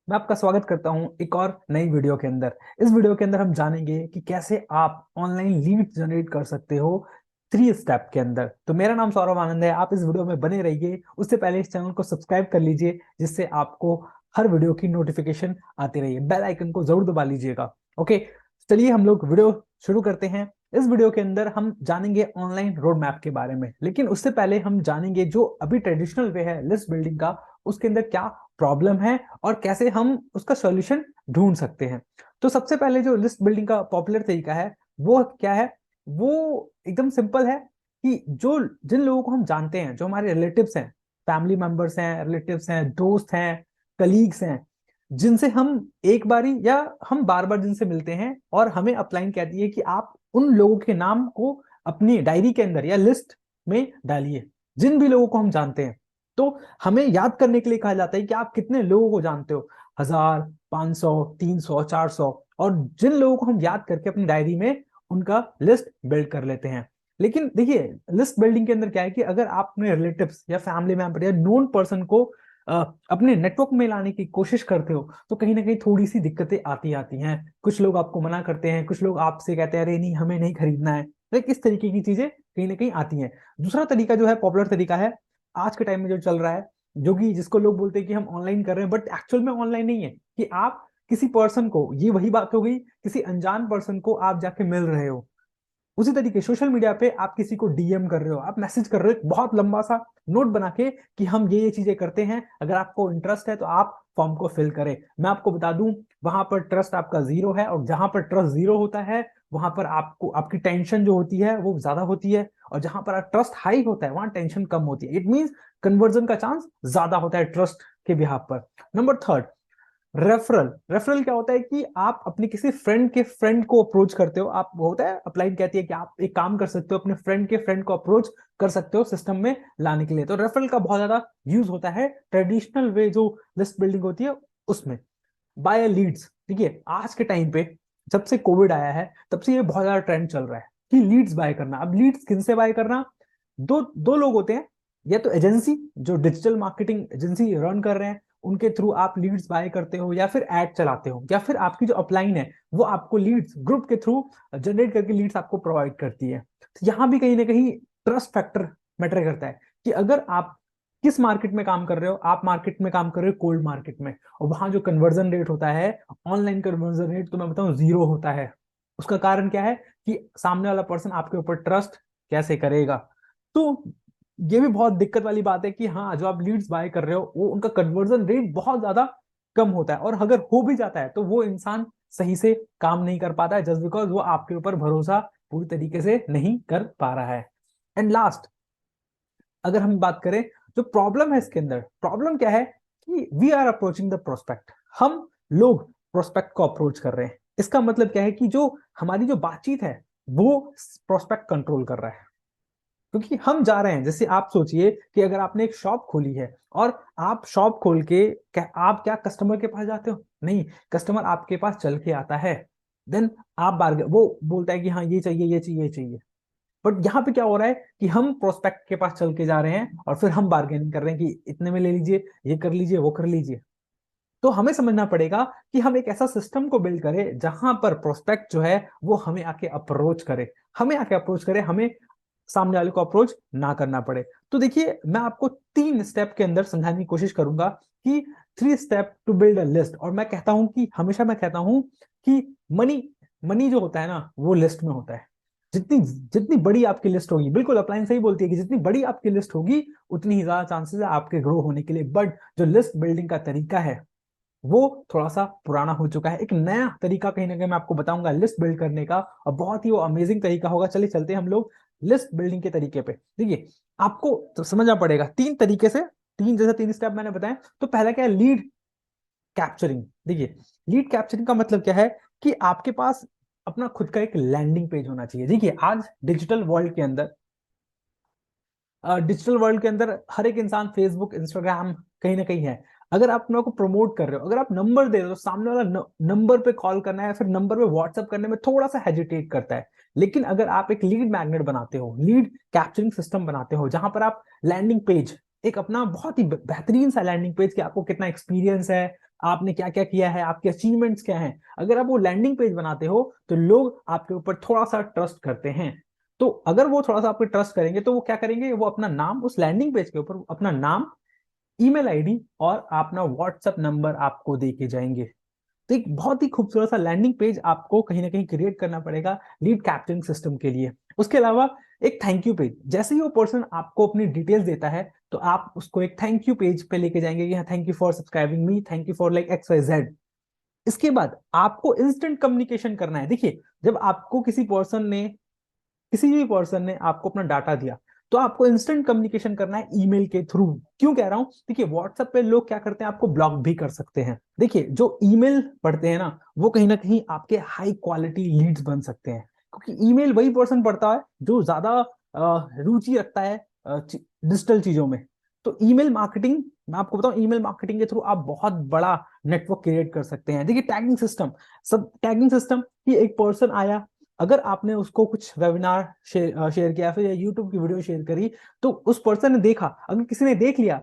मैं आपका स्वागत करता हूं एक और नई वीडियो के अंदर। इस वीडियो के अंदर हम जानेंगे कि कैसे आप ऑनलाइन लीड जनरेट कर सकते हो 3 स्टेप के अंदर। तो मेरा नाम सौरभ आनंद है, आप इस वीडियो में बने रहिए। उससे पहले इस चैनल को सब्सक्राइब कर लीजिए जिससे आपको हर वीडियो की नोटिफिकेशन आती रही। बेल आइकन को जरूर दबा लीजिएगा। ओके, चलिए हम लोग वीडियो शुरू करते हैं। इस वीडियो के अंदर हम जानेंगे ऑनलाइन रोड मैप के बारे में, लेकिन उससे पहले हम जानेंगे जो अभी ट्रेडिशनल वे है लिस्ट बिल्डिंग का, उसके अंदर क्या प्रॉब्लम है और कैसे हम उसका सॉल्यूशन ढूंढ सकते हैं। तो सबसे पहले जो लिस्ट बिल्डिंग का पॉपुलर तरीका है वो क्या है? वो एकदम सिंपल है कि जो जिन लोगों को हम जानते हैं, जो हमारे रिलेटिव्स हैं, फैमिली मेंबर्स हैं, रिलेटिव्स हैं, दोस्त हैं, कलीग्स हैं, जिनसे हम एक बारी या हम बार बार जिनसे मिलते हैं, और हमें अपलाइन कहती है कि आप उन लोगों के नाम को अपनी डायरी के अंदर या लिस्ट में डालिए, जिन भी लोगों को हम जानते हैं। तो हमें याद करने के लिए कहा जाता है कि आप कितने लोगों को जानते हो, 1000, 500, 300, 400, और जिन लोगों को हम याद करके अपनी डायरी में उनका लिस्ट बिल्ड कर लेते हैं। लेकिन देखिए, लिस्ट बिल्डिंग के अंदर क्या है कि अगर आप अपने रिलेटिव्स या फैमिली मेंबर या नोन पर्सन को अपने नेटवर्क में लाने की कोशिश करते हो तो कहीं ना कहीं थोड़ी सी दिक्कतें आती आती हैं। कुछ लोग आपको मना करते हैं, कुछ लोग आपसे कहते हैं अरे नहीं हमें नहीं खरीदना है। तो इस तरीके की चीजें कहीं ना कहीं आती हैं। दूसरा तरीका जो है, पॉपुलर तरीका है आज के टाइम में जो चल रहा है, जो कि जिसको लोग बोलते हैं कि हम ऑनलाइन कर रहे हैं, बट एक्चुअल में ऑनलाइन नहीं है, कि आप किसी पर्सन को, ये वही बात हो गई, किसी अनजान पर्सन को आप जाके मिल रहे हो। उसी तरीके सोशल मीडिया पे आप किसी को डीएम कर रहे हो, आप मैसेज कर रहे हो, एक बहुत लंबा सा नोट बना के कि हम ये चीजें करते हैं, अगर आपको इंटरेस्ट है तो आप फॉर्म को फिल करें। मैं आपको बता दूं, वहां पर ट्रस्ट आपका जीरो है, और जहां पर ट्रस्ट जीरो होता है वहां पर आपको आपकी टेंशन जो होती है वो ज्यादा होती है, और जहां पर ट्रस्ट हाई होता है वहां टेंशन कम होती है। इट मींस कन्वर्जन का चांस ज्यादा होता है ट्रस्ट के बिहाफ पर। Number third, referral. रेफरल क्या होता है कि आप अपने किसी फ्रेंड के फ्रेंड को अप्रोच करते हो। आप, वो होता है अपलाइन कहती है कि आप एक काम कर सकते हो, अपने फ्रेंड के फ्रेंड को अप्रोच कर सकते हो सिस्टम में लाने के लिए। तो रेफरल का बहुत ज्यादा यूज होता है ट्रेडिशनल वे जो लिस्ट बिल्डिंग होती है उसमें। बाय लीड्स, देखिए आज के टाइम पे जब से कोविड आया है तब से ये बहुत ज्यादा ट्रेंड चल रहा है कि लीड्स बाय करना। अब लीड्स किन से बाय करना? दो दो लोग होते हैं, या तो एजेंसी जो डिजिटल मार्केटिंग एजेंसी रन कर रहे हैं उनके थ्रू आप लीड्स बाय करते हो, या फिर एड चलाते हो, या फिर आपकी जो अपलाइन है वो आपको लीड्स ग्रुप के थ्रू जनरेट करके लीड्स आपको प्रोवाइड करती है। तो यहाँ भी कहीं ना कहीं ट्रस्ट फैक्टर मैटर करता है कि अगर आप किस मार्केट में काम कर रहे हो। आप मार्केट में काम कर रहे हो कोल्ड मार्केट में, और वहां जो कन्वर्जन रेट होता है, ऑनलाइन कन्वर्जन रेट तो मैं बताऊं जीरो होता है। उसका कारण क्या है कि सामने वाला पर्सन आपके ऊपर ट्रस्ट कैसे करेगा? तो ये भी बहुत दिक्कत वाली बात है कि हाँ, जो आप लीड्स बाय कर रहे हो वो उनका कन्वर्जन रेट बहुत ज्यादा कम होता है, और अगर हो भी जाता है तो वो इंसान सही से काम नहीं कर पाता है, जस्ट बिकॉज वो आपके ऊपर भरोसा पूरी तरीके से नहीं कर पा रहा है। एंड लास्ट, अगर हम बात करें जो प्रॉब्लम है इसके अंदर, प्रॉब्लम क्या है कि we are approaching the prospect. हम लोग प्रोस्पेक्ट को अप्रोच कर रहे हैं। इसका मतलब क्या है कि जो हमारी जो बातचीत है वो प्रोस्पेक्ट कंट्रोल कर रहा है, क्योंकि हम जा रहे हैं। जैसे आप सोचिए कि अगर आपने एक शॉप खोली है, और आप शॉप खोल के आप क्या कस्टमर के पास जाते हो? नहीं, कस्टमर आपके पास चल के आता है। देन आप बार्गेन, वो बोलता है कि हाँ ये चाहिए, ये चाहिए, ये चाहिए। बट यहाँ पे क्या हो रहा है कि हम प्रोस्पेक्ट के पास चल के जा रहे हैं और फिर हम बार्गेनिंग कर रहे हैं कि इतने में ले लीजिए, ये कर लीजिए, वो कर लीजिए। तो हमें समझना पड़ेगा कि हम एक ऐसा सिस्टम को बिल्ड करें जहां पर प्रोस्पेक्ट जो है वो हमें आके अप्रोच करे, हमें आके अप्रोच करे, हमें सामने वाले को अप्रोच ना करना पड़े। तो देखिए, मैं आपको 3 स्टेप के अंदर समझाने की कोशिश करूंगा कि 3 step to build a list. और मैं कहता हूं कि हमेशा मैं कहता हूं कि मनी मनी जो होता है ना वो लिस्ट में होता है। जितनी जितनी बड़ी आपकी लिस्ट होगी, बिल्कुल अप्लायंस सही बोलती है कि जितनी बड़ी आपकी लिस्ट होगी उतनी ही ज्यादा चांसेस है आपके ग्रो होने के लिए। बट जो लिस्ट बिल्डिंग का तरीका है वो थोड़ा सा पुराना हो चुका है। एक नया तरीका कहीं ना कहीं मैं आपको बताऊंगा लिस्ट बिल्ड करने का, और बहुत ही वो अमेजिंग तरीका होगा। चलिए चलते हैं हम लोग लिस्ट बिल्डिंग के तरीके पे। देखिए, आपको तो समझना पड़ेगा 3 तरीके से, 3 स्टेप मैंने बताए। तो पहला क्या है? Lead capturing. देखिए, लीड कैप्चरिंग का मतलब क्या है कि आपके पास अपना खुद का एक लैंडिंग पेज होना चाहिए। देखिए, आज डिजिटल वर्ल्ड के अंदर हर एक इंसान फेसबुक, इंस्टाग्राम कहीं ना कहीं है। अगर आप अपने को प्रमोट कर रहे हो, अगर आप नंबर दे रहे हो, तो सामने वाला नंबर पे कॉल करना है, फिर नंबर पे व्हाट्सअप करने में थोड़ा सा हेजिटेट करता है। लेकिन अगर आप एक लीड मैग्नेट बनाते हो, लीड कैप्चरिंग सिस्टम बनाते हो, जहां पर आप लैंडिंग पेज, एक अपना बहुत ही बेहतरीन सा लैंडिंग पेज कि आपको कितना एक्सपीरियंस है, आपने क्या क्या किया है, आपके अचीवमेंट्स क्या हैं। अगर आप वो लैंडिंग पेज बनाते हो तो लोग आपके ऊपर थोड़ा सा ट्रस्ट करते हैं। तो अगर वो थोड़ा सा आप पे ट्रस्ट करेंगे तो वो क्या करेंगे, वो अपना नाम उस लैंडिंग पेज के ऊपर अपना नाम, ईमेल आईडी और अपना व्हाट्सएप नंबर आपको दे के जाएंगे। तो एक बहुत ही खूबसूरत सा लैंडिंग पेज आपको कहीं ना कहीं क्रिएट करना पड़ेगा लीड कैप्चरिंग सिस्टम के लिए। उसके अलावा एक थैंक यू पेज, जैसे ही वो पर्सन आपको अपनी डिटेल्स देता है तो आप उसको एक थैंक यू पेज पे लेके जाएंगे कि thank you for subscribing me, thank you for like X Y Z. इसके बाद आपको इंस्टेंट कम्युनिकेशन करना है। देखिए, जब आपको किसी भी पर्सन ने आपको अपना डाटा दिया तो आपको इंस्टेंट कम्युनिकेशन करना है ईमेल के थ्रू। क्यों कह रहा हूं, देखिए व्हाट्सएप पे लोग क्या करते हैं, आपको ब्लॉक भी कर सकते हैं। देखिए, जो ईमेल पढ़ते हैं ना, वो कहीं ना कहीं आपके हाई क्वालिटी लीड्स बन सकते हैं, क्योंकि ईमेल वही पर्सन पढ़ता है जो ज्यादा रुचि रखता है डिजिटल चीजों में। तो ईमेल मार्केटिंग, मैं आपको बताऊं, ईमेल मार्केटिंग के थ्रू आप बहुत बड़ा नेटवर्क क्रिएट कर सकते हैं। देखिए, टैगिंग सिस्टम, सब टैगिंग सिस्टम कि एक पर्सन आया, अगर आपने उसको कुछ वेबिनार शेयर किया, फिर यूट्यूब की वीडियो शेयर करी, तो उस पर्सन ने देखा, अगर किसी ने देख लिया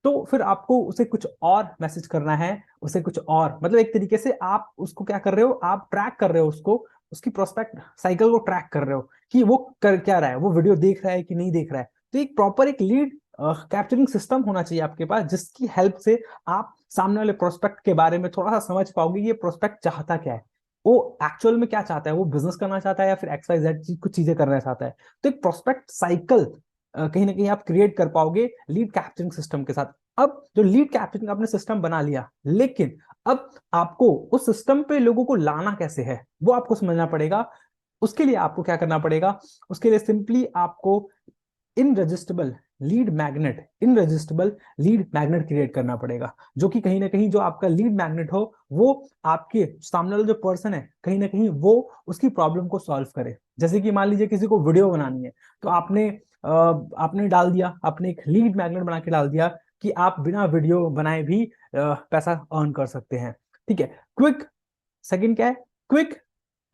तो फिर आपको उसे कुछ और मैसेज करना है, उसे कुछ और, मतलब एक तरीके से आप उसको क्या कर रहे हो, आप ट्रैक कर रहे हो उसको, उसकी प्रोस्पेक्ट साइकिल को ट्रैक कर रहे हो कि वो कर क्या रहा है, वो वीडियो देख रहा है कि नहीं देख रहा है। तो एक प्रॉपर एक लीड कैप्चरिंग सिस्टम होना चाहिए आपके पास, जिसकी हेल्प से आप सामने वाले प्रोस्पेक्ट के बारे में थोड़ा सा समझ पाओगे ये प्रोस्पेक्ट चाहता क्या है, वो एक्चुअल में क्या चाहता है, वो बिजनेस करना चाहता है या फिर एक्स वाई जेड कुछ चीजें करना चाहता है। तो एक प्रोस्पेक्ट साइकिल कहीं ना कहीं आप क्रिएट कर पाओगे लीड कैप्चरिंग सिस्टम के साथ। अब जो लीड कैप्चरिंग आपने सिस्टम बना लिया, लेकिन अब आपको उस सिस्टम पे लोगों को लाना कैसे है वो आपको समझना पड़ेगा। उसके लिए आपको क्या करना पड़ेगा, उसके लिए सिंपली आपको इनरजिस्टिबल लीड मैग्नेट क्रिएट करना पड़ेगा, जो कि कहीं ना कहीं जो आपका लीड मैग्नेट हो वो आपके सामने वाला जो पर्सन है कहीं ना कहीं वो उसकी प्रॉब्लम को सॉल्व करे। जैसे कि मान लीजिए किसी को वीडियो बनानी है, तो आपने डाल दिया, आपने एक लीड मैग्नेट बना के डाल दिया कि आप बिना वीडियो बनाए भी पैसा अर्न कर सकते हैं। ठीक है, क्विक, सेकंड क्या है, क्विक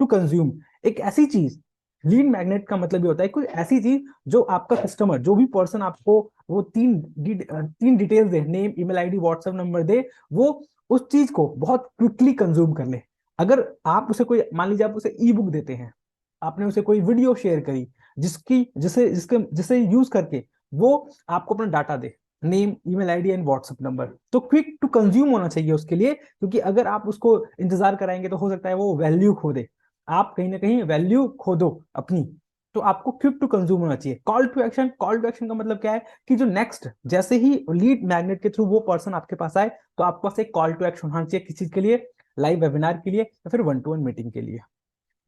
टू कंज्यूम। एक ऐसी चीज, लीड मैग्नेट का मतलब ये होता है कोई ऐसी चीज जो आपका कस्टमर, जो भी पर्सन आपको वो तीन डिटेल्स दे, name, email ID, WhatsApp number दे, वो उस चीज को बहुत क्विकली कंज्यूम कर ले। अगर आप उसे कोई, मान लीजिए आप उसे ई बुक देते हैं, आपने उसे कोई वीडियो शेयर करी जिसकी जिसे जिसके जिसे यूज करके वो आपको अपना data they, name, email ID and WhatsApp number, तो क्विक टू कंज्यूम होना चाहिए उसके लिए, क्योंकि अगर आप उसको इंतजार कराएंगे तो हो सकता है वो वैल्यू खो दे, आप कहीं ना कहीं वैल्यू खो दो अपनी। तो आपको क्विक टू कंज्यूम होना चाहिए। कॉल टू एक्शन का मतलब क्या है कि जो नेक्स्ट, जैसे ही लीड मैग्नेट के थ्रू वो पर्सन आपके पास आए तो आपके पास एक कॉल टू एक्शन होना चाहिए, किस चीज के लिए, लाइव वेबिनार के लिए या फिर वन टू वन मीटिंग के लिए।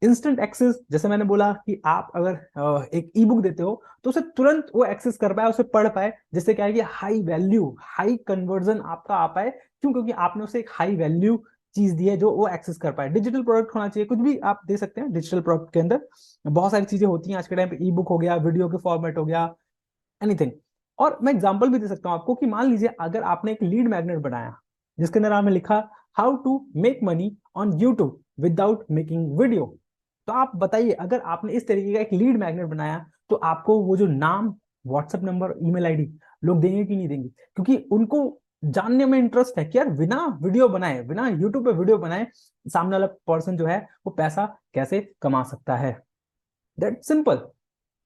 इंस्टेंट एक्सेस, जैसे मैंने बोला कि आप अगर एक ई बुक देते हो तो उसे तुरंत वो एक्सेस कर पाए, उसे पढ़ पाए, जिससे क्या है कि हाई वैल्यू, हाई कन्वर्जन आपका आ पाए। क्यों, क्योंकि आपने उसे एक हाई वैल्यू चीज दी है जो वो एक्सेस कर पाए। डिजिटल प्रोडक्ट होना चाहिए, कुछ भी आप दे सकते हैं डिजिटल प्रोडक्ट के अंदर, बहुत सारी चीजें होती हैं आज के टाइम पे, ई बुक हो गया, वीडियो के फॉर्मेट हो गया, एनीथिंग। और मैं एग्जांपल भी दे सकता हूं आपको कि मान लीजिए अगर आपने एक लीड मैग्नेट बनाया जिसके अंदर आपने लिखा how to make money on YouTube without making video, तो आप बताइए, अगर आपने इस तरीके का एक लीड मैग्नेट बनाया तो आपको वो जो नाम, व्हाट्सएप नंबर, ईमेल आईडी लोग देंगे कि नहीं देंगे, क्योंकि उनको जानने में इंटरेस्ट है कि यार बिना वीडियो बनाए, बिना यूट्यूब पे वीडियो बनाए सामने वाला पर्सन जो है वो पैसा कैसे कमा सकता है। That simple.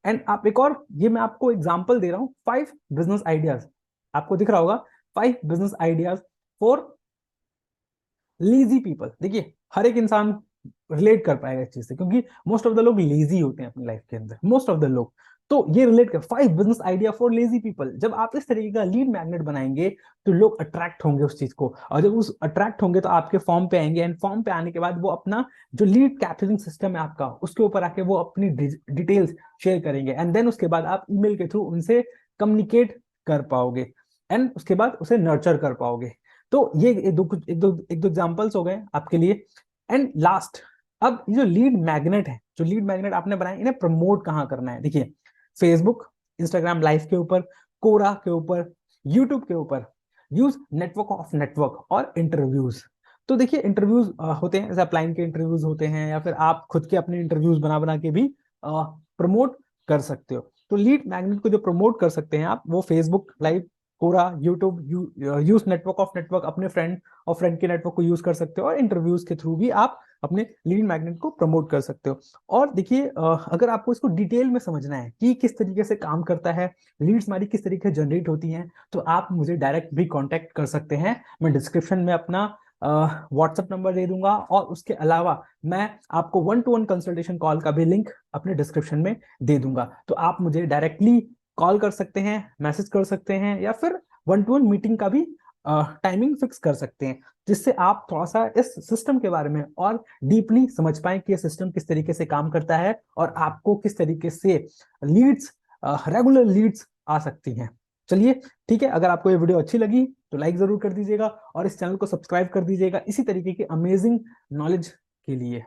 एंड आप एक और, ये मैं आपको एग्जांपल दे रहा हूं, 5 बिजनेस आइडियाज, आपको दिख रहा होगा, 5 business ideas for lazy people. देखिए, हर एक इंसान रिलेट कर पाएगा इस चीज से, क्योंकि मोस्ट ऑफ द लोग लेजी होते हैं अपनी लाइफ के अंदर, मोस्ट ऑफ द लोग। तो ये रिलेट कर, 5 business idea for lazy people. जब आप इस तरीके का लीड मैग्नेट बनाएंगे तो लोग अट्रैक्ट होंगे उस चीज को, और जब उस अट्रैक्ट होंगे तो आपके फॉर्म पे आएंगे, एंड फॉर्म पे आने के बाद वो अपना जो लीड कैप्चरिंग सिस्टम है आपका, उसके ऊपर आके वो अपनी डिटेल्स शेयर करेंगे, एंड देन उसके बाद आप ईमेल के थ्रू उनसे कम्युनिकेट कर पाओगे, एंड उसके बाद उसे नर्चर कर पाओगे। तो ये एक दो एग्जांपल्स हो गए आपके लिए। एंड लास्ट, अब ये जो लीड मैग्नेट है, जो लीड मैग्नेट आपने बनाए, इन्हें प्रमोट कहाँ करना है। देखिए, फेसबुक, इंस्टाग्राम लाइव के ऊपर, कोरा के ऊपर, यूट्यूब के ऊपर, यूज नेटवर्क ऑफ नेटवर्क और इंटरव्यूज। तो देखिए, इंटरव्यूज होते हैं, जैसे अपलाइन के इंटरव्यूज होते हैं, या फिर आप खुद के अपने इंटरव्यूज बना बना के भी प्रमोट कर सकते हो। तो लीड मैग्नेट को जो प्रमोट कर सकते हैं आप, वो Facebook live, Quora, YouTube, use network of network, अपने फ्रेंड और फ्रेंड के नेटवर्क को यूज कर सकते हो, और इंटरव्यूज के थ्रू भी आप अपने लीड मैग्नेट को प्रमोट कर सकते हो। और देखिए, अगर आपको इसको डिटेल में समझना है कि किस तरीके से काम करता है, लीड्स हमारी किस तरीके से जनरेट होती हैं, तो आप मुझे डायरेक्ट भी कांटेक्ट कर सकते हैं। मैं डिस्क्रिप्शन में अपना व्हाट्सएप नंबर दे दूंगा, और उसके अलावा मैं आपको 1-to-1 कंसल्टेशन कॉल का भी लिंक अपने डिस्क्रिप्शन में दे दूंगा। तो आप मुझे डायरेक्टली कॉल कर सकते हैं, मैसेज कर सकते हैं, या फिर 1-to-1 मीटिंग का भी टाइमिंग फिक्स कर सकते हैं, जिससे आप थोड़ा सा इस सिस्टम के बारे में और डीपली समझ पाए कि ये सिस्टम किस तरीके से काम करता है, और आपको किस तरीके से लीड्स, रेगुलर लीड्स आ सकती हैं। चलिए, ठीक है, अगर आपको ये वीडियो अच्छी लगी तो लाइक जरूर कर दीजिएगा, और इस चैनल को सब्सक्राइब कर दीजिएगा इसी तरीके की अमेजिंग नॉलेज के लिए।